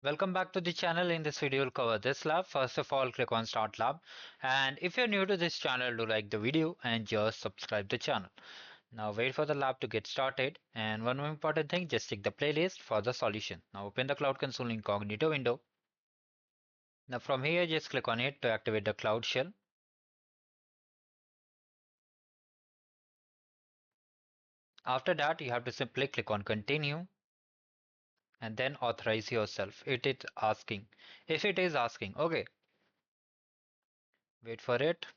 Welcome back to the channel. In this video, we'll cover this lab. First of all, click on Start Lab. And if you're new to this channel, do like the video and just subscribe the channel. Now wait for the lab to get started. And one more important thing, just check the playlist for the solution. Now open the Cloud Console incognito window. Now from here, just click on it to activate the Cloud Shell. After that, you have to simply click on Continue and then authorize yourself. It is asking. If it is asking, okay, wait for it.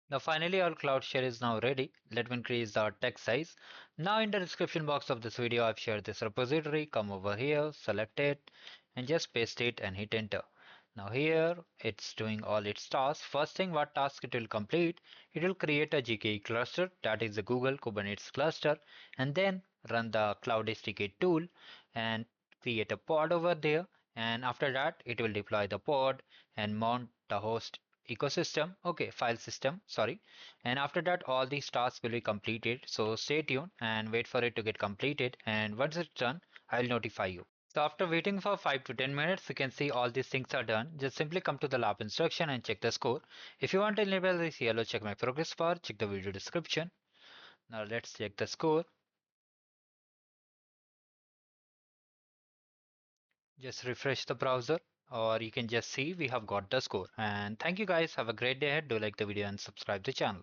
Now finally our cloud share is now ready. Let me increase the text size. Now in the description box of this video I've shared this repository. Come over here, select it and just paste it and hit enter. Now here it's doing all its tasks. First thing what task it will complete, it will create a GKE cluster, that is the Google Kubernetes cluster, and then run the Cloud SDK tool and create a pod over there, and after that it will deploy the pod and mount the host ecosystem, okay, file system, sorry. And after that all these tasks will be completed, so stay tuned and wait for it to get completed, and once it's done I'll notify you. So after waiting for 5 to 10 minutes, you can see all these things are done. Just simply come to the lab instruction and check the score. If you want to enable this yellow check my progress bar, check the video description. Now let's check the score. Just refresh the browser, or you can just see we have got the score. And thank you guys, have a great day ahead. Do like the video and subscribe the channel.